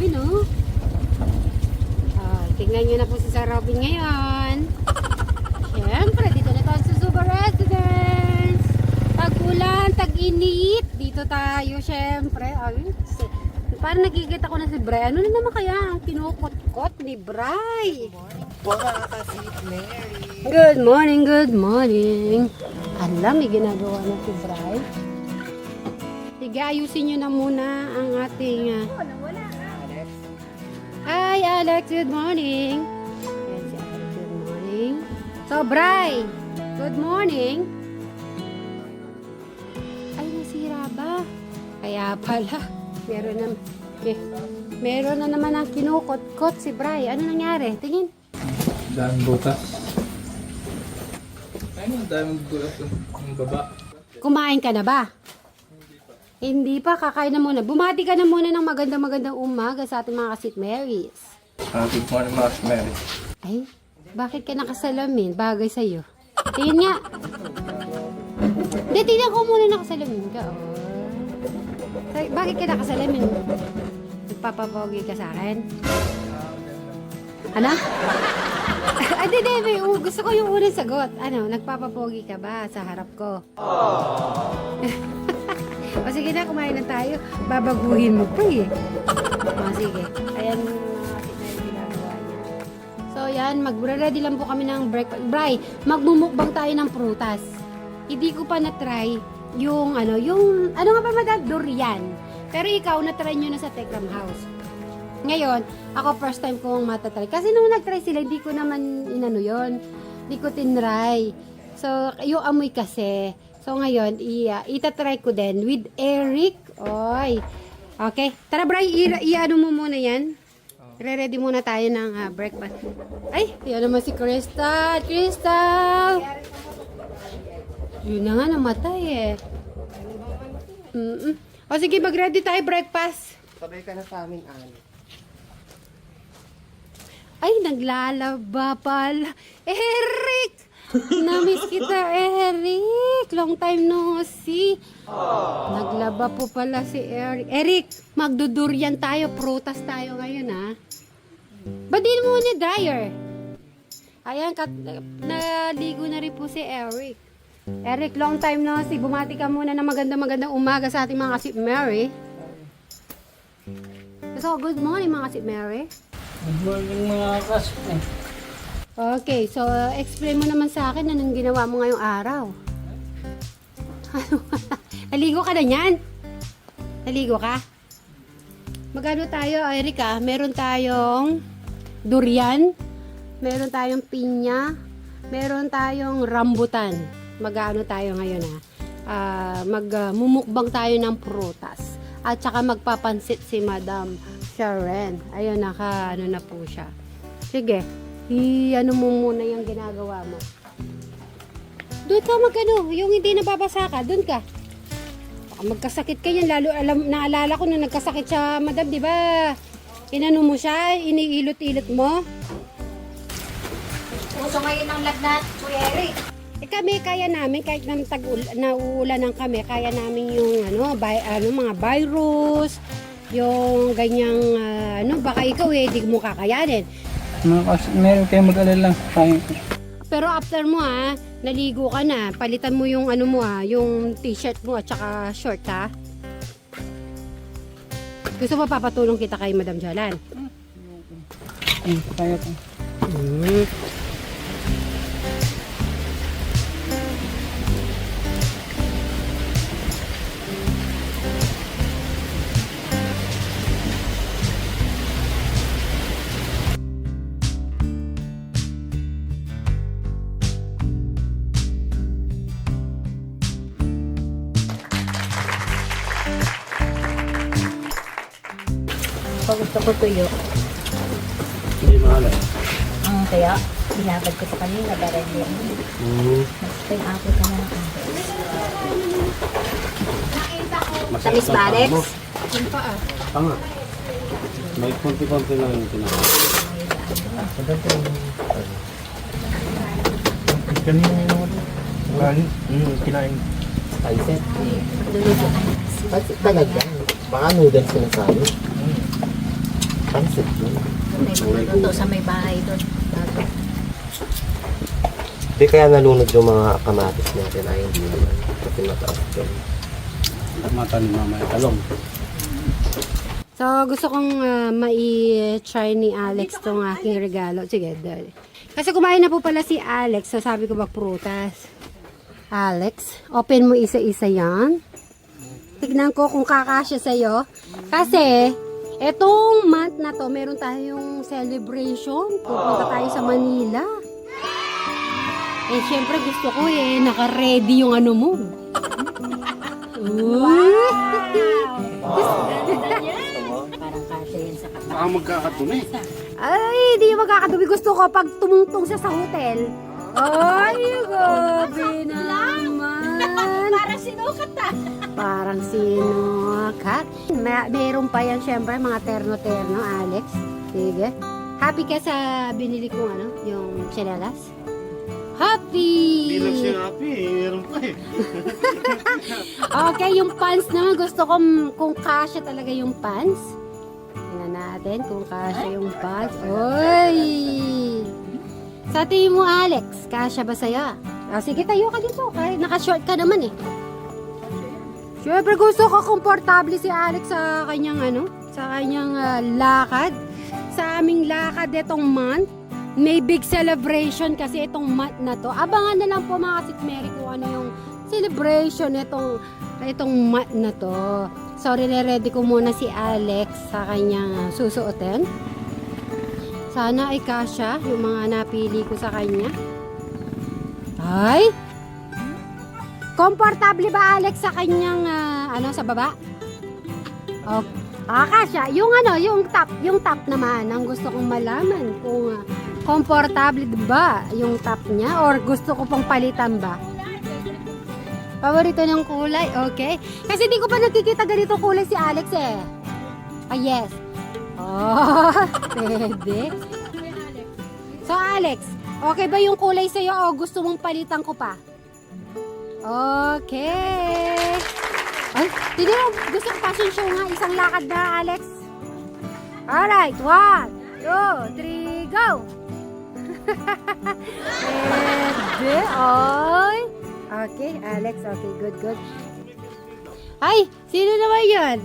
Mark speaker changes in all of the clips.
Speaker 1: Robin, oh. Tingnan nyo na po si Sir Robin ngayon. Siyempre, dito na tayo sa Suba Residence. Tag-ulan, tag-init. Dito tayo, siyempre. Ay, parang nakikita ko na si Bray. Ano na naman kaya ang kinukot-kot ni Bray? Good morning, good morning. Alam, may ginagawa na si Bray. Sige, ayusin nyo na muna ang ating... Hi, Alex. Good morning. Yan si Alex. Good morning. So, Bray. Good morning. Ay, nasira ba? Kaya pala. Meron na naman ang kinukot-kot si Bray. Ano nangyari? Tingin.
Speaker 2: Daming butas. Ayun, daming butas ng baba.
Speaker 1: Kumain ka na ba? Hindi pa, kakain na muna. Bumati ka na muna ng magandang umaga sa ating mga ka-Sweet Marys.
Speaker 2: Good morning, Mas Mary.
Speaker 1: Ay, bakit ka nakasalamin? Bagay sa'yo. Tingin nga. Hindi, tingnan ko muna nakasalamin ka. Oh. Bakit ka nakasalamin? Nagpapapogi ka sa akin? Ano? Ay, hindi. Gusto ko yung unang sagot. Ano, nagpapapogi ka ba sa harap ko? O sige na, kumain na tayo. Babaguhin mo pa eh. O sige. Ayan yung mga ginagawa niya. So yan, mag-ready lang po kami ng breakfast. Bray, magmumukbang tayo ng prutas. Hindi ko pa na-try yung ano nga ba madam? Durian. Pero ikaw, na-try nyo na sa Tekram House. Ngayon, ako first time kong matatry. Kasi nung nag-try sila, hindi ko naman inano yon. Hindi ko tinry. So, yung amoy kasi. So ngayon, itatry ko din with Eric. Oy. Okay. Tara, Bray, i-ano mo muna yan. Re-ready muna tayo ng breakfast. Ay, yan naman si Crystal. Crystal! Yun na nga, namatay eh. O sige, mag-ready tayo breakfast.
Speaker 3: Sabay ka na sa amin, Anne.
Speaker 1: Ay, naglalaba pala. Eric! Namiss kita, Eric. Long time no see. Naglaba po pala si Eric. Eric, magdudurian tayo. Prutas tayo ngayon, ha? Ba't di mo niya dryer? Ayan, naligo na rin po si Eric. Eric, long time no see. Bumati ka muna ng magandang umaga sa ating mga ka-Sweet Mary. So, good morning mga ka-Sweet Mary.
Speaker 2: Good morning, mga kasme.
Speaker 1: Okay, so explain mo naman sa akin anong ginawa mo ngayong araw. Naligo ka na yan? Naligo ka? Magano tayo, Erica? Meron tayong durian, meron tayong pinya, meron tayong rambutan. Magano tayo ngayon magmumukbang tayo ng prutas. At saka magpapansit si Madam Sharon. Ayun, ano na po siya. Sige. Ano mo muna yung ginagawa mo. Doon ka yung hindi nababasa ka, doon ka. Baka magkasakit ka yan, lalo naalala ko nung nagkasakit siya, madam, di ba? Inano mo siya, iniilot-ilot mo.
Speaker 4: Puso ngayon ang lagnat, Kuya Eric.
Speaker 1: Kami, kaya namin, kahit nauulanan kami, kaya namin yung mga virus, yung ganyang, baka ikaw di mo kakayanin.
Speaker 2: Meron kayo mag-alala lang.
Speaker 1: Pero after mo naligo ka na, palitan mo yung yung t-shirt mo at saka short ha. Gusto mo papatulong kita kay Madam Jalan?
Speaker 2: Kaya ko.
Speaker 4: Pag gusto ko tuyo.
Speaker 2: Hindi mahalay.
Speaker 4: Kaya, binabad ko sa kanina, barangay yan. Gusto yung apple ka na lang. Tamis ba, Alex?
Speaker 1: Yung pa
Speaker 2: Tanga. May konti-konti lang yung tinakaw. Kanina yung kinain.
Speaker 3: Paisip. Paisip talaga. Baka noodles sinasabi. Pansit.
Speaker 4: May luto sa may bahay doon.
Speaker 3: Hindi kaya nalunod yung mga kamatis natin ay hindi naman. Kasi mataas yun.
Speaker 2: Mata ni mama yung talong.
Speaker 1: So, gusto kong mai-try ni Alex tong aking regalo. Sige, dali. Kasi kumain na po pala si Alex, so sabi ko prutas. Alex, open mo isa-isa yan. Tignan ko kung kakasya sa'yo. Kasi, etong month na to, meron tayong celebration. Pupunta tayo sa Manila. Eh, syempre gusto ko naka-ready yung ano mo.
Speaker 4: Parang kasya yan sa kapatid.
Speaker 2: Baka magkakatumi.
Speaker 1: Ay, di magkakatubi. Gusto ko pag tumungtong siya sa hotel. Ay, gabi naman.
Speaker 4: Parang sinukat
Speaker 1: Parang sinukat. Meron pa yan, syempre, mga terno-terno, Alex. Sige. Happy ka sa binili kong yung chinelas? Happy!
Speaker 2: Hindi lang siya happy. Meron pa eh.
Speaker 1: Okay, yung pants naman, gusto ko kung kasya talaga yung pants. Tingnan natin kung kasya yung pants. Oy! Sa tingin mo, Alex, kasya ba sa'yo? Sige, tayo ka dito. Kahit naka-short ka naman eh. Siyempre, gusto ko komportable si Alex sa kanyang lakad. Sa aming lakad itong month. May big celebration kasi itong month na to. Abangan na lang po mga kasitmeri kung ano yung celebration itong month na to. So, ready ko muna si Alex sa kanyang susuotin. Sana ay kasya yung mga napili ko sa kanya. Ay! Komportable ba Alex sa kanyang sa baba? Okay. Kasya. Yung top naman ang gusto kong malaman kung komportable ba yung top niya or gusto ko pang palitan ba? Paborito ng kulay? Okay. Kasi di ko pa nakikita ganito kulay si Alex eh. Yes. Oh, pwede. So Alex, okay ba yung kulay sa'yo o gusto mong palitan ko pa? Okay. Ay, hindi mo gusto ko fashion show nga. Isang lakad na, Alex. Alright, 1, 2, 3, go! Pwede, oy. Okay, Alex, okay, good. Ay, sino naman yan?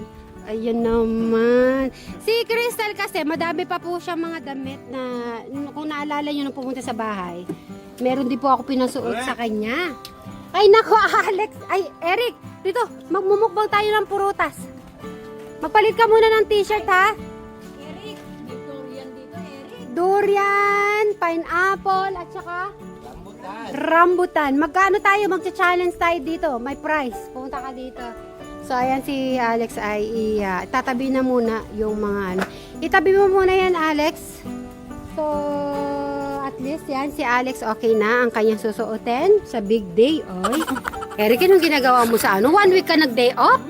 Speaker 1: Ayun naman. Si Crystal kasi, madami pa po siya mga damit na, kung naalala nyo nung pumunta sa bahay, meron din po ako pinasuot sa kanya. Ay, nako, Alex. Ay, Eric, dito, magmumukbang tayo ng purutas. Magpalit ka muna ng t-shirt, ha?
Speaker 4: Eric, may durian dito, Eric.
Speaker 1: Durian, pineapple, at saka rambutan. Magkano tayo? Magcha-challenge tayo dito. May prize. Pumunta ka dito. So, ayan si Alex ay tatabi na muna yung mga Itabi mo muna yan, Alex. So, at least yan, si Alex okay na ang kanyang susuotin sa big day. Oy. Eric, anong ginagawa mo sa 1 week ka nag-day off?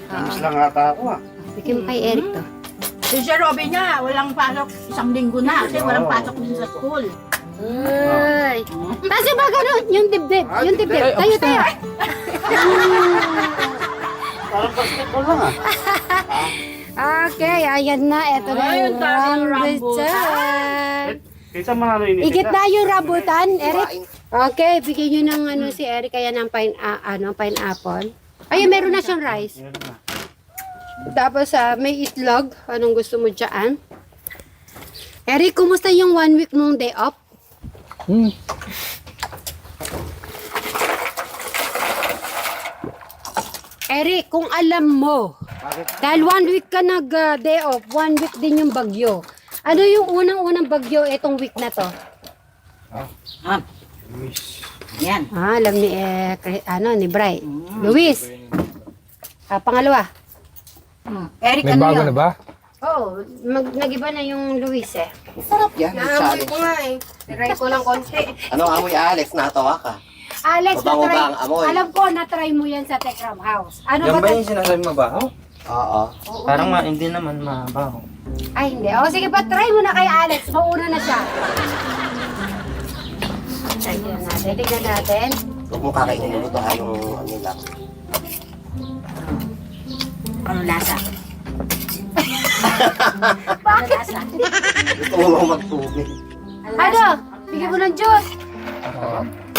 Speaker 2: Tapos lang ata ako ah.
Speaker 1: Bigyan mo kay Eric to.
Speaker 5: Si Sir Robin nga, walang pasok isang linggo na kasi walang pasok din sa school.
Speaker 1: Ay. Kasi ba ganun? Yung dibdib. Yung dibdib. Tayo.
Speaker 2: Parang basketball lang ah.
Speaker 1: Okay, ayan na. Ito na yung rambutan.
Speaker 2: Kaysa mga init.
Speaker 1: Igit na yung rambutan, Eric. Okay, bigyan nyo ng si Eric kaya ng pineapple. Ayun, meron na siyang rice. Tapos may itlog. Anong gusto mo dyan? Eric, kumusta yung 1 week mong day off? Eric, kung alam mo, dahil 1 week ka nag-day off, 1 week din yung bagyo. Ano yung unang-unang bagyo itong week na to?
Speaker 5: Yan.
Speaker 1: Alam ni, ni Bray. Luis. Pangalawa.
Speaker 5: Eric,
Speaker 6: May
Speaker 5: ano
Speaker 6: bago
Speaker 5: yun?
Speaker 6: na ba?
Speaker 1: Oo, nag-iba na yung Luis eh.
Speaker 3: Sarap yan.
Speaker 1: Naamoy ko nga eh. Try ko lang konti.
Speaker 3: Anong amoy, Alex? Natawa ka.
Speaker 1: Alex,
Speaker 3: Mabango
Speaker 1: na-try.
Speaker 3: ba ang amoy?
Speaker 1: Alam ko, na-try mo yan sa Tekram House. Ano
Speaker 6: Yan
Speaker 1: ba?
Speaker 6: ba yung sinasabi mabaho?
Speaker 3: Oo.
Speaker 6: Parang hindi naman mabaho.
Speaker 1: Ay, hindi. O, sige pa, try mo na kay Alex. Mauna na siya. Tignan natin. Tignan natin.
Speaker 3: Huwag mo kakainin mo ito yung ano lang.
Speaker 5: Ano lasa?
Speaker 4: lasa.
Speaker 3: Gusto mo bang magtubig?
Speaker 1: Ano? Bigyan mo ng juice.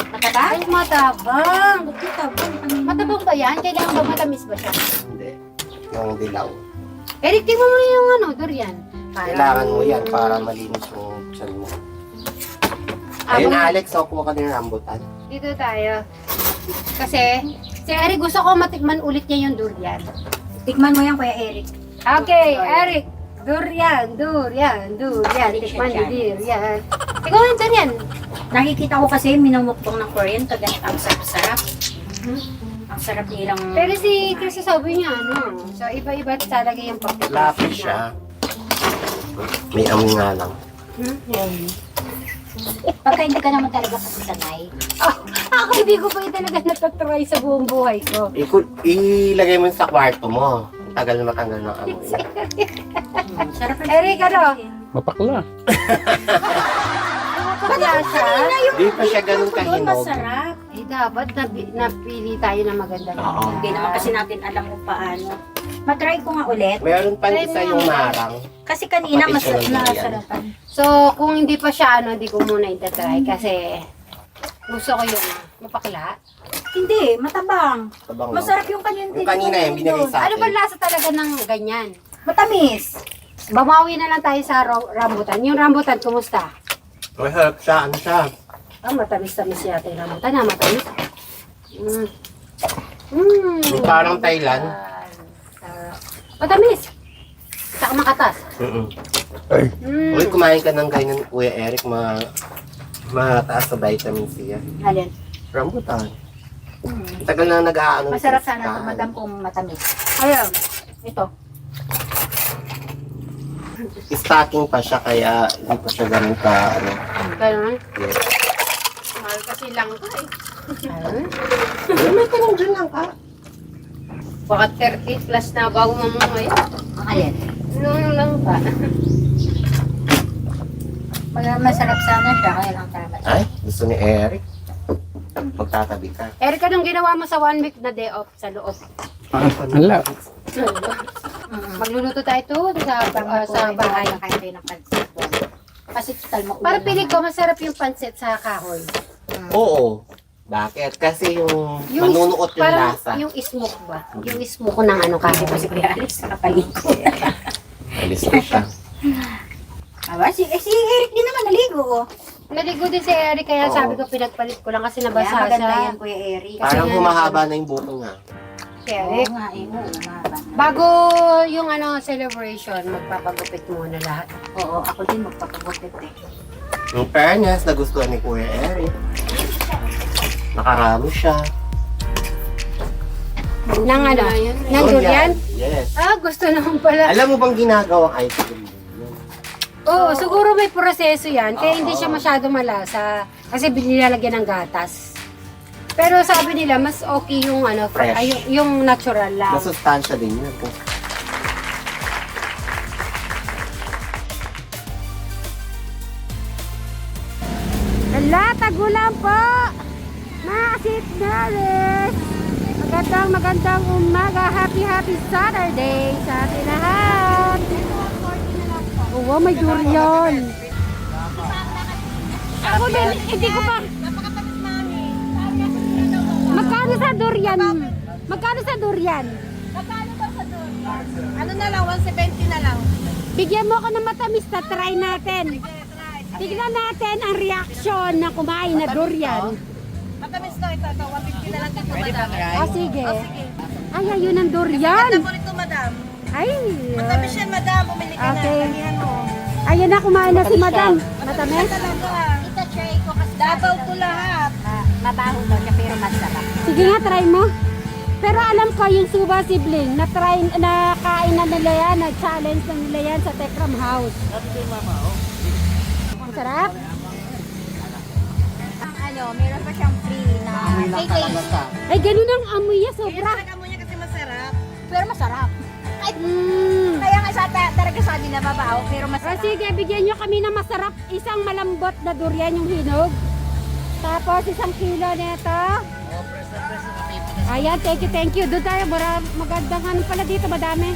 Speaker 4: Mataba?
Speaker 1: Ay, matabang.
Speaker 4: Matabang.
Speaker 1: Matabang ba yan? Kailangan ba matamis ba siya?
Speaker 3: Hindi. Yung dilaw.
Speaker 1: Eric, tingnan mo yung ano, durian.
Speaker 3: Kailangan mo yan para malinis yung tiyan mo. Ayun, Alex, kuha ka din ng rambutan.
Speaker 1: Dito tayo. Kasi, si Eric gusto ko matikman ulit niya yung durian.
Speaker 4: Tikman mo yan, Kuya Eric.
Speaker 1: Okay, Eric. Durian. Tikman ni durian. Ikaw yung durian.
Speaker 4: Nakikita ko kasi minumukbang ng Korean, kaganit ang sarap-sarap. Ang sarap nilang...
Speaker 1: Pero si Chris sabi niya, ano, so iba-iba talaga yung pagkakas.
Speaker 3: Lapis siya. May amoy nga lang.
Speaker 4: Pagka hindi ka naman talaga kasi sanay.
Speaker 1: Ako hindi ko pa talaga natatry sa buong buhay ko.
Speaker 3: Ilagay mo sa kwarto mo. Tagal na matanggal ng amoy.
Speaker 4: Sarap ang
Speaker 1: Eric, ano?
Speaker 2: Mapakla.
Speaker 1: Pagkasa?
Speaker 3: Hindi pa siya ganun
Speaker 4: doon
Speaker 3: kahinog.
Speaker 4: masarap.
Speaker 1: Eh, dapat napili tayo na maganda.
Speaker 3: Oo.
Speaker 4: Hindi naman kasi natin alam kung paano. Matry ko nga ulit.
Speaker 3: Meron pa isa yung marang.
Speaker 4: Kasi kanina
Speaker 3: Kapatid
Speaker 4: masarap
Speaker 3: siya ng
Speaker 4: na
Speaker 3: durian.
Speaker 4: sarapan.
Speaker 1: So, kung hindi pa siya, ano, hindi ko muna itatry kasi gusto ko yung mapakla.
Speaker 4: Hindi, matabang.
Speaker 3: Tabang mo.
Speaker 4: Masarap yung kanyang
Speaker 3: Yung kanina yung binigay sa
Speaker 1: Ano
Speaker 3: akin.
Speaker 1: ba lasa talaga ng ganyan?
Speaker 4: Matamis.
Speaker 1: Bamawi na lang tayo sa rambutan. Yung rambutan, kumusta?
Speaker 3: Masarap siya. Ano siya?
Speaker 1: Ah, matamis-tamis yata yung rambutan. Ah, matamis.
Speaker 3: Yung parang Thailand.
Speaker 1: Sarap. Matamis. Saka makatas.
Speaker 3: Uy, kumain ka ng ganyan, Kuya Eric, mataas sa vitamin C yan.
Speaker 1: Alin?
Speaker 3: Rambutan. Tagal na nag-aano.
Speaker 4: Masarap sana ito, madam, kung matamis.
Speaker 1: Ayun. Ito.
Speaker 3: Stocking pa siya, kaya hindi pa siya ganun ka, ano.
Speaker 1: Ganun.
Speaker 3: Yes.
Speaker 5: Mahal kasi lang ko eh.
Speaker 1: Ayun.
Speaker 3: May tanong dyan lang ka.
Speaker 1: Baka 30 plus na bago mamumay.
Speaker 4: Alin?
Speaker 1: Nung lang pa.
Speaker 4: Masarap sana siya, kaya lang tama.
Speaker 3: Ay, gusto ni Eric. Magtatabi ka.
Speaker 1: Eric, anong ginawa mo sa 1 week na day off sa loob?
Speaker 2: Hala.
Speaker 1: Magluluto tayo to sa bahay.
Speaker 4: Kahit tayo ng pansit. Kasi total maulan.
Speaker 1: Para piling ko, masarap yung pancit sa kahoy.
Speaker 3: Oo. Bakit? Kasi yung manunuot yung
Speaker 1: parang
Speaker 3: lasa.
Speaker 1: yung smoke ba? Yung smoke ng ano kahoy.
Speaker 4: Kasi Kuya Alex, nakapaliko.
Speaker 3: Alis na siya.
Speaker 4: Aba, si Eric din naman naligo.
Speaker 1: Naligo din si Eric, kaya
Speaker 3: Oo.
Speaker 1: sabi ko pinagpalit ko lang kasi
Speaker 4: Kaya
Speaker 1: nabasa
Speaker 4: maganda
Speaker 1: siya.
Speaker 4: yan, Kuya Eric.
Speaker 3: Parang
Speaker 1: nga,
Speaker 3: humahaba na yung buko nga.
Speaker 1: Si Eric.
Speaker 4: Oo nga, mahaba na.
Speaker 1: Bago yung ano celebration, magpapagupit muna lahat.
Speaker 4: Oo, ako din magpapagupit eh.
Speaker 3: Yung fairness, nagustuhan ni Kuya Eric. Nakarami siya.
Speaker 1: Nang ano? Nang durian?
Speaker 3: Yes.
Speaker 1: Ah, gusto naman pala.
Speaker 3: Alam mo bang ginagawang ice cream?
Speaker 1: Oo, siguro may proseso yan. Kaya hindi siya masyado malasa. Kasi nilalagyan ng gatas. Pero sabi nila, mas okay yung ano,
Speaker 3: Fresh.
Speaker 1: ay, yung natural lang.
Speaker 3: Masustansya din yun.
Speaker 1: Hala, tagulan po! Mga sitnaris! Magandang umaga. Happy Saturday sa ating lahat. Oo, may durian. Ako din, hindi ko pa. Magkano sa durian? Magkano sa durian?
Speaker 5: Ano na lang, 170 na lang.
Speaker 1: Bigyan mo ako ng matamis na try natin. Tignan natin ang reaksyon na kumain na durian.
Speaker 5: Matamis to, ito, 150 na lang dito, madam.
Speaker 1: Ah, sige. Ay, ayun ang durian.
Speaker 5: Ganda mo nito, madam.
Speaker 1: Ay,
Speaker 5: Matamis yan, madam. Bumili ka na.
Speaker 1: Okay.
Speaker 5: Tanihan mo.
Speaker 1: ayun na kumain na si madam. Matamis?
Speaker 5: Talaga.
Speaker 4: Ito, try ko kasi
Speaker 5: Dabaw ko lahat.
Speaker 4: mabaho daw siya pero masarap.
Speaker 1: Sige nga, try mo. Pero alam ko yung Suba sibling, na-kain na nila yan, na-challenge na nila yan sa Tekram House. Ang sarap.
Speaker 4: Ano, meron pa siyang free na taste.
Speaker 1: Ay, ganun ang amoy niya, sobra.
Speaker 5: Talaga mo niya kasi masarap.
Speaker 4: Pero masarap. Ay, kaya nga talaga sa atin nababaho, pero
Speaker 1: O
Speaker 4: masarap.
Speaker 1: sige, bigyan nyo kami ng masarap. Isang malambot na durian yung hinog. Tapos 1 kilo nito. Ayan, thank you. Doon tayo, magandang ano pala dito, madami.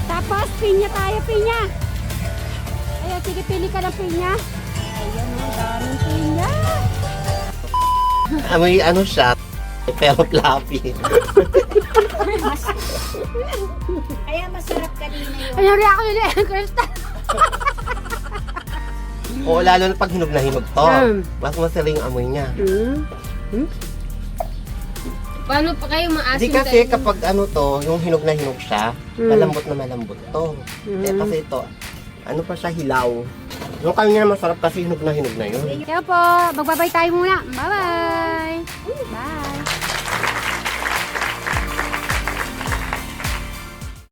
Speaker 1: Tapos pinya tayo, pinya. Kaya sige, pili ka ng pinya. Ayan o, daming pinya.
Speaker 3: May ano siya, pero fluffy.
Speaker 4: Kaya masarap kanina yun.
Speaker 1: Ano reaction ni Crystal?
Speaker 3: Oo, lalo na pag hinog na hinog to. Mas masarap yung amoy niya.
Speaker 1: Paano pa kayo maasim?
Speaker 3: Hindi kasi kapag ano to, yung hinog na hinog siya, malambot na malambot to. Eh kasi ito, ano pa siya, hilaw. Yung kanya masarap kasi hinog na yun.
Speaker 1: Kaya po, magbabay tayo muna. Bye-bye! Bye!